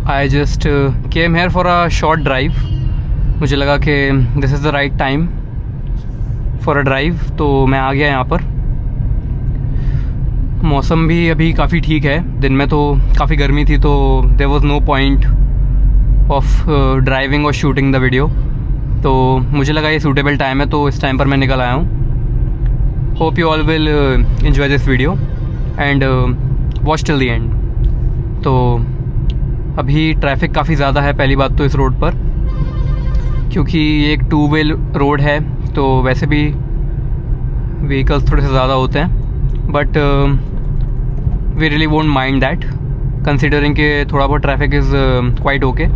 I just came here for a short drive. मुझे लगा कि this is the right time for a drive, तो मैं आ गया यहाँ पर। मौसम भी अभी काफ़ी ठीक है। दिन में तो काफ़ी गर्मी थी, तो there was no point of driving और शूटिंग द वीडियो। तो मुझे लगा ये सूटेबल टाइम है, तो इस टाइम पर मैं निकल आया हूँ। Hope you all will enjoy this video and watch till the end. तो अभी ट्रैफिक काफ़ी ज़्यादा है पहली बात तो इस रोड पर, क्योंकि ये एक 2 वे रोड है, तो वैसे भी व्हीकल्स थोड़े से ज़्यादा होते हैं, but we really won't mind that considering कि थोड़ा बहुत traffic is quite okay.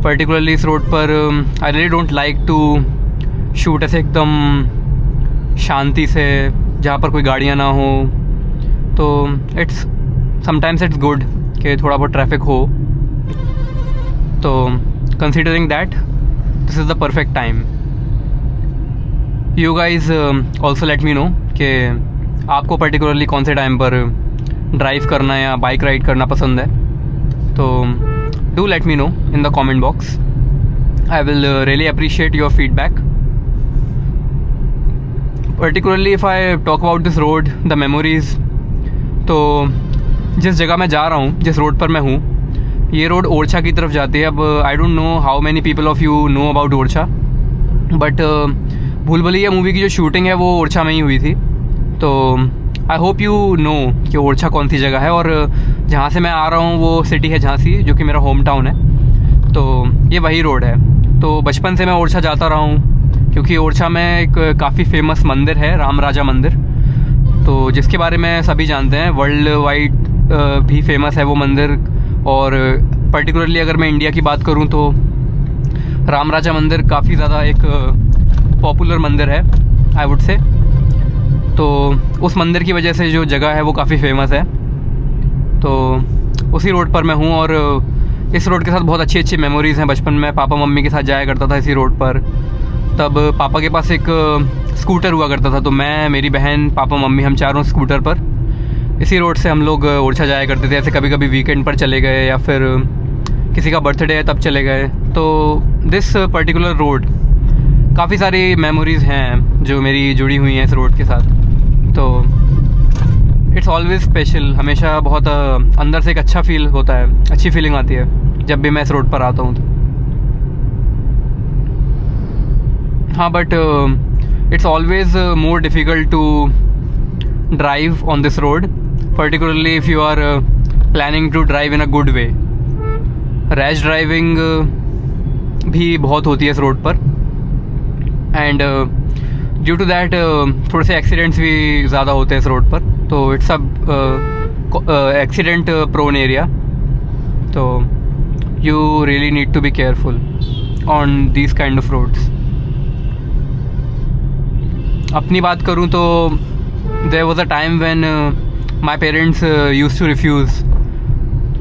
Particularly इस रोड पर I really don't like to shoot ऐसे एकदम शांति से जहाँ पर कोई गाड़ियाँ ना हो। तो इट्स समटाइम्स इट्स गुड कि थोड़ा बहुत ट्रैफिक हो। तो considering that this is the perfect time. You guys also let me know कि आपको पर्टिकुलरली कौन से टाइम पर ड्राइव करना या बाइक राइड करना पसंद है। तो do let me know in the comment box. I will really appreciate your feedback. Particularly if I talk about this road, the memories, तो जिस जगह मैं जा रहा हूँ, जिस रोड पर मैं हूँ, ये रोड ओरछा की तरफ जाती है। अब I don't know how many people of you know about Orchha, but भूल भुलैया मूवी की जो शूटिंग है वो ओरछा में ही हुई थी। तो आई होप यू नो कि ओरछा कौन सी जगह है, और जहाँ से मैं आ रहा हूँ वो सिटी है झांसी, जो कि मेरा होम टाउन है। तो ये वही रोड है। तो बचपन से मैं ओरछा जाता रहा हूँ, क्योंकि ओरछा में एक काफ़ी फेमस मंदिर है, राम राजा मंदिर, तो जिसके बारे में सभी जानते हैं। वर्ल्ड वाइड भी फेमस है वो मंदिर। और पर्टिकुलरली अगर मैं इंडिया की बात करूं तो राम राजा मंदिर काफ़ी ज़्यादा एक पॉपुलर मंदिर है, आई वुड से। तो उस मंदिर की वजह से जो जगह है वो काफ़ी फेमस है। तो उसी रोड पर मैं हूँ, और इस रोड के साथ बहुत अच्छी अच्छी मेमोरीज़ हैं। बचपन में पापा मम्मी के साथ जाया करता था इसी रोड पर। तब पापा के पास एक स्कूटर हुआ करता था, तो मैं, मेरी बहन, पापा, मम्मी, हम चारों स्कूटर पर इसी रोड से हम लोग ओरछा जाया करते थे। ऐसे कभी कभी वीकेंड पर चले गए, या फिर किसी का बर्थडे है तब चले गए। तो दिस पर्टिकुलर रोड, काफ़ी सारी मेमोरीज़ हैं जो मेरी जुड़ी हुई हैं इस रोड के साथ। तो इट्स ऑलवेज स्पेशल। हमेशा बहुत अंदर से एक अच्छा फील होता है, अच्छी फीलिंग आती है जब भी मैं इस रोड पर आता हूँ। तो हाँ, but it's always more difficult to drive on this road, particularly if you are planning to drive in a good way. Rash driving भी बहुत होती है इस रोड पर, एंड ड्यू टू दैट थोड़े से एक्सीडेंट्स भी ज़्यादा होते हैं इस रोड पर। तो it's a accident prone area. तो you really need to be careful on these kind of roads. अपनी बात करूँ तो there was a time when my parents used to refuse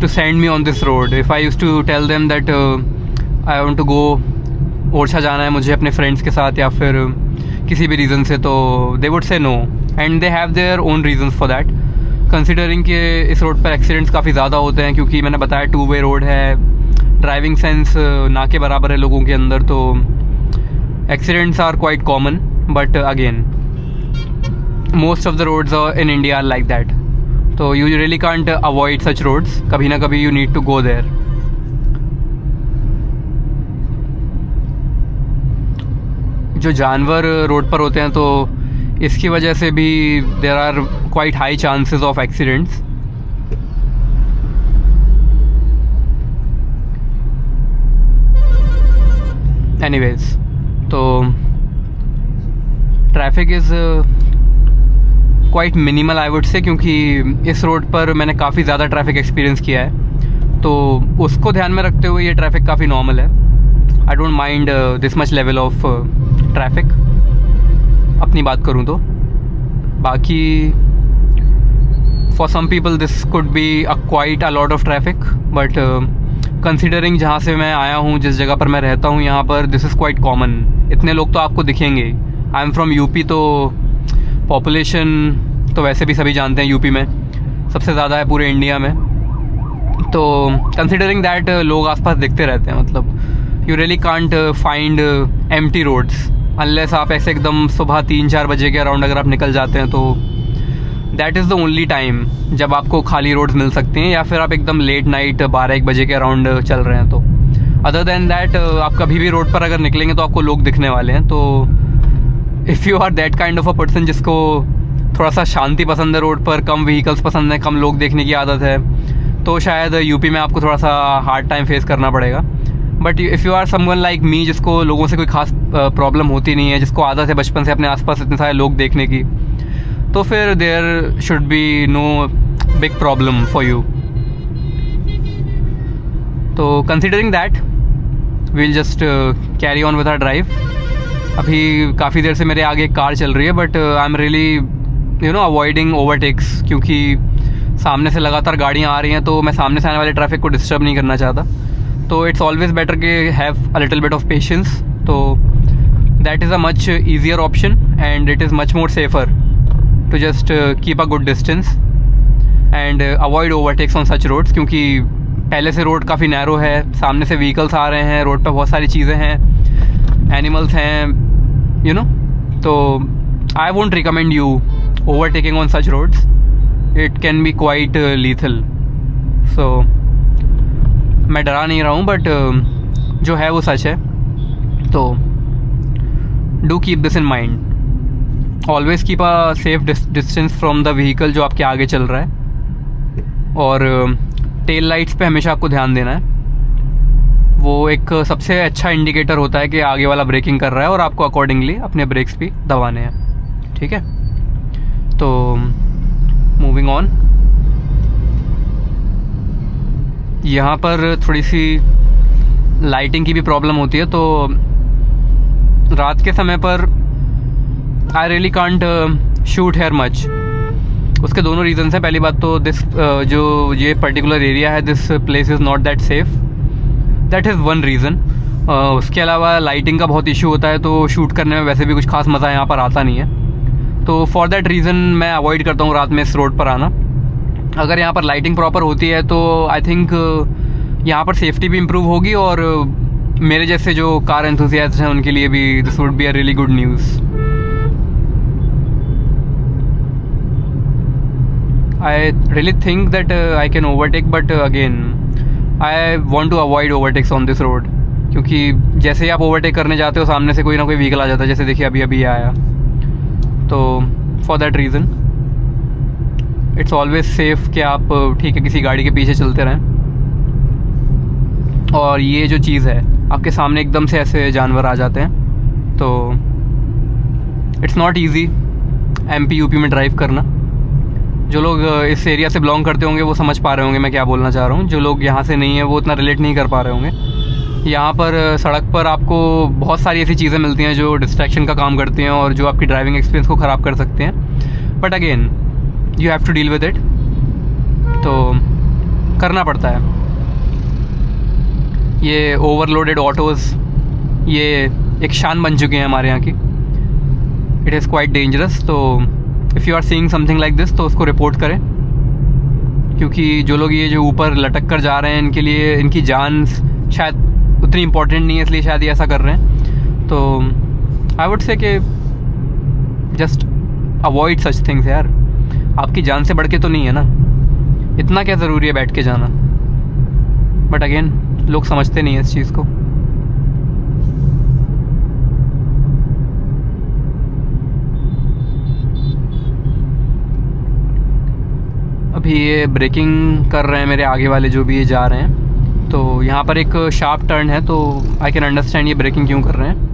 to send me on this road. If I used to tell them that I want to go, Orchha जाना है मुझे अपने friends के साथ या फिर किसी भी रीज़न से, तो they would say no, and they have their own reasons for that, considering कि इस रोड पर एक्सीडेंट्स काफ़ी ज़्यादा होते हैं, क्योंकि मैंने बताया 2 वे रोड है, ड्राइविंग सेंस ना के बराबर है लोगों के अंदर। तो accidents are quite common, but again most of the roads in India are like that. So you really can't avoid such roads. कभी ना कभी you need to go there. जो जानवर रोड पर होते हैं, तो इसकी वजह से भी there are quite high chances of accidents. Anyways, तो traffic is quite minimal, I would say, क्योंकि इस रोड पर मैंने काफ़ी ज़्यादा ट्रैफिक एक्सपीरियंस किया है। तो उसको ध्यान में रखते हुए ये ट्रैफिक काफ़ी नॉर्मल है। I don't mind this much level of traffic, अपनी बात करूँ तो। बाकी for some people this could be quite a lot of traffic, but considering जहाँ से मैं आया हूँ, जिस जगह पर मैं रहता हूँ, यहाँ पर दिस इज़ क्वाइट कॉमन। इतने लोग तो आपको दिखेंगे। आई एम फ्रॉम यूपी, तो पॉपुलेशन तो वैसे भी सभी जानते हैं यूपी में सबसे ज़्यादा है पूरे इंडिया में। तो कंसिडरिंग दैट लोग आसपास दिखते रहते हैं, मतलब you really can't find empty roads unless आप ऐसे एकदम सुबह 3-4 बजे के अराउंड अगर आप निकल जाते हैं, तो that is the only time जब आपको खाली रोड्स मिल सकती हैं, या फिर आप एकदम लेट नाइट 12-1 बजे के अराउंड चल रहे हैं। तो अदर देन दैट आप कभी भी रोड पर अगर निकलेंगे तो आपको लोग दिखने वाले हैं। तो if you are that kind of a person जिसको थोड़ा सा शांति पसंद है, रोड पर कम व्हीकल्स पसंद है, कम लोग देखने की आदत है, तो शायद यूपी में आपको थोड़ा सा हार्ड टाइम फेस करना पड़ेगा। But if you are someone like me जिसको लोगों से कोई खास प्रॉब्लम होती नहीं है, जिसको आदत है बचपन से अपने आसपास इतने सारे लोग देखने की, तो फिर there should be no big problem for you. तो considering that we'll just carry on with our drive. अभी काफ़ी देर से मेरे आगे एक कार चल रही है, but I am really avoiding overtakes, क्योंकि सामने से लगातार गाड़ियाँ आ रही हैं, तो मैं सामने से आने वाले ट्रैफिक को डिस्टर्ब नहीं करना चाहता। तो इट्स ऑलवेज बेटर के have a little bit of patience. तो that is a much easier option and it is much more safer to just keep a good distance and avoid overtakes on such roads, क्योंकि पहले से road काफ़ी narrow है, सामने से vehicles आ रहे हैं, रोड पर बहुत सारी चीज़ें हैं, एनिमल्स हैं, यू नो। तो I won't recommend you overtaking on such roads, it can be quite lethal. So मैं डरा नहीं रहा हूँ, बट जो है वो सच है। तो do keep this in mind, always keep a safe distance from the vehicle जो आपके आगे चल रहा है, और टेल लाइट्स पे हमेशा आपको ध्यान देना है। वो एक सबसे अच्छा इंडिकेटर होता है कि आगे वाला ब्रेकिंग कर रहा है, और आपको अकॉर्डिंगली अपने ब्रेक्स भी दबाने हैं, ठीक है। तो मूविंग ऑन, यहाँ पर थोड़ी सी लाइटिंग की भी प्रॉब्लम होती है। तो रात के समय पर I really can't shoot here much. उसके दोनों रीजंस हैं। पहली बात तो दिस जो ये पर्टिकुलर एरिया है, this place is not that safe, that is one reason. उसके अलावा लाइटिंग का बहुत इशू होता है, तो शूट करने में वैसे भी कुछ खास मज़ा यहाँ पर आता नहीं है। तो फॉर दैट रीज़न मैं अवॉइड करता हूँ रात में इस रोड पर आना। अगर यहाँ पर लाइटिंग प्रॉपर होती है तो आई थिंक यहाँ पर सेफ्टी भी इम्प्रूव होगी, और मेरे जैसे जो कार एंथुसियास्ट हैं उनके लिए भी this would be a really good news. I really think that I can overtake, but again I want to avoid overtakes on this road, क्योंकि जैसे ही आप ओवरटेक करने जाते हो सामने से कोई ना कोई व्हीकल आ जाता है, जैसे देखिए अभी आया। तो for that reason it's always safe कि आप ठीक है किसी गाड़ी के पीछे चलते रहें। और ये जो चीज़ है, आपके सामने एकदम से ऐसे जानवर आ जाते हैं, तो it's not easy MP UP में ड्राइव करना। जो लोग इस एरिया से बिलोंग करते होंगे वो समझ पा रहे होंगे मैं क्या बोलना चाह रहा हूँ। जो लोग यहाँ से नहीं है वो उतना रिलेट नहीं कर पा रहे होंगे। यहाँ पर सड़क पर आपको बहुत सारी ऐसी चीज़ें मिलती हैं जो डिस्ट्रैक्शन का काम करती हैं और जो आपकी ड्राइविंग एक्सपीरियंस को ख़राब कर सकते हैं। But again you have to deal with it, तो करना पड़ता है। ये ओवरलोडेड ऑटोज़ ये एक शान बन चुके हैं हमारे यहाँ की। It is quite dangerous. तो if you are seeing something like this तो उसको रिपोर्ट करें, क्योंकि जो लोग ये जो ऊपर लटक कर जा रहे हैं इनके लिए इनकी जान शायद उतनी इम्पोर्टेंट नहीं है, इसलिए शायद ये ऐसा कर रहे हैं। तो आई वुड से कि जस्ट अवॉइड सच थिंग्स यार। आपकी जान से बढ़ के तो नहीं है ना, इतना क्या ज़रूरी है बैठ के जाना। बट अगेन लोग समझते नहीं हैं इस चीज़ को। अभी ये ब्रेकिंग कर रहे हैं मेरे आगे वाले जो भी ये जा रहे हैं, तो यहाँ पर एक शार्प टर्न है, तो आई कैन अंडरस्टैंड ये ब्रेकिंग क्यों कर रहे हैं।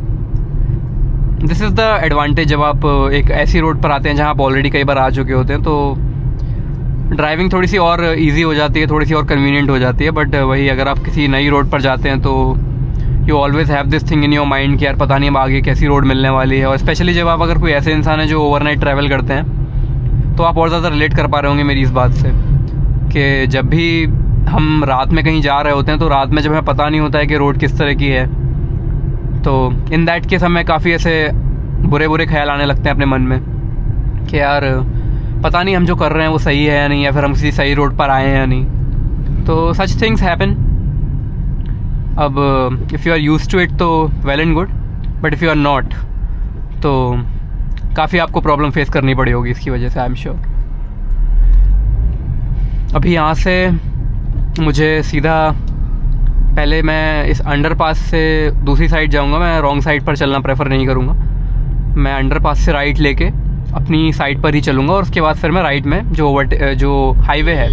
दिस इज़ द एडवांटेज जब आप एक ऐसी रोड पर आते हैं जहाँ आप ऑलरेडी कई बार आ चुके होते हैं, तो ड्राइविंग थोड़ी सी और इजी हो जाती है, थोड़ी सी और कन्वीनियंट हो जाती है। बट वही अगर आप किसी नई रोड पर जाते हैं तो you always have this thing in your mind कि यार पता नहीं अब आगे कैसी रोड मिलने वाली है। और स्पेशली जब आप अगर कोई ऐसे इंसान है जो ओवरनाइट ट्रैवल करते हैं, तो आप और ज़्यादा रिलेट कर पा रहे होंगे मेरी इस बात से कि जब भी हम रात में कहीं जा रहे होते हैं तो रात में जब हमें पता नहीं होता है कि रोड किस तरह की है, तो इन दैट केस हमें काफ़ी ऐसे बुरे बुरे ख्याल आने लगते हैं अपने मन में कि यार पता नहीं हम जो कर रहे हैं वो सही है या नहीं, या फिर हम किसी सही रोड पर आए हैं या नहीं। तो सच थिंग्स हैपन. अब if you are used to it तो well and good, but if you are not तो काफ़ी आपको प्रॉब्लम फेस करनी पड़ी होगी इसकी वजह से, आई एम श्योर. अभी यहाँ से मुझे सीधा, पहले मैं इस अंडरपास से दूसरी साइड जाऊँगा. मैं रॉन्ग साइड पर चलना प्रेफर नहीं करूँगा. मैं अंडरपास से राइट लेके अपनी साइड पर ही चलूँगा, और उसके बाद फिर मैं राइट में जो हाईवे है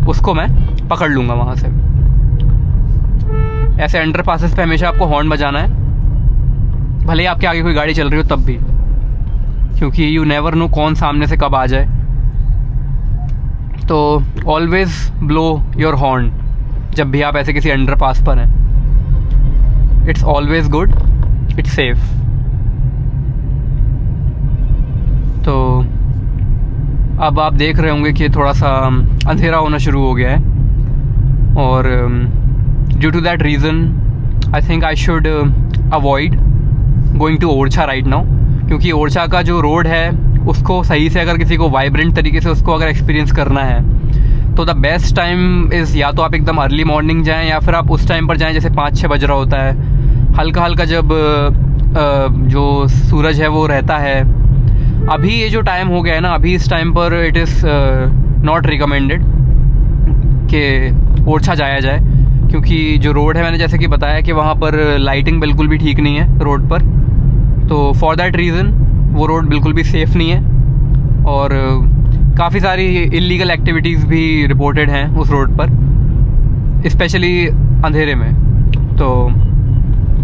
उसको मैं पकड़ लूँगा वहाँ से. ऐसे अंडरपासेस पे हमेशा आपको हॉर्न बजाना है, भले ही आपके आगे कोई गाड़ी चल रही हो तब भी, क्योंकि यू नेवर नो कौन सामने से कब आ जाए. तो ऑलवेज ब्लो योर हॉर्न जब भी आप ऐसे किसी अंडरपास पर हैं. It's always good, it's safe. तो अब आप देख रहे होंगे कि थोड़ा सा अंधेरा होना शुरू हो गया है, और due to that reason I think I should avoid going to Orchha right now. क्योंकि ओरछा का जो रोड है उसको सही से अगर किसी को वाइब्रेंट तरीके से उसको अगर एक्सपीरियंस करना है तो द बेस्ट टाइम इज़ या तो आप एकदम अर्ली मॉर्निंग जाएं, या फिर आप उस टाइम पर जाएं जैसे 5-6 बज रहा होता है, हल्का हल्का जब जो सूरज है वो रहता है. अभी ये जो टाइम हो गया है ना, अभी इस टाइम पर इट इज़ नॉट रिकमेंडेड कि ओरछा जाया जाए, क्योंकि जो रोड है मैंने जैसे कि बताया कि वहाँ पर लाइटिंग बिल्कुल भी ठीक नहीं है रोड पर. तो फॉर दैट रीज़न वो रोड बिल्कुल भी सेफ़ नहीं है, और काफ़ी सारी इल्लीगल एक्टिविटीज़ भी रिपोर्टेड हैं उस रोड पर, स्पेशली अंधेरे में. तो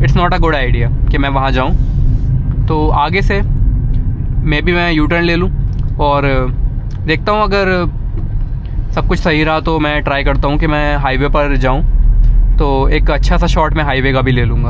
it's not a good idea कि मैं वहाँ जाऊँ. तो आगे से मे बी मैं यू टर्न ले लूँ, और देखता हूँ अगर सब कुछ सही रहा तो मैं ट्राई करता हूँ कि मैं हाईवे पर जाऊँ, तो एक अच्छा सा शॉट मैं हाईवे का भी ले लूँगा.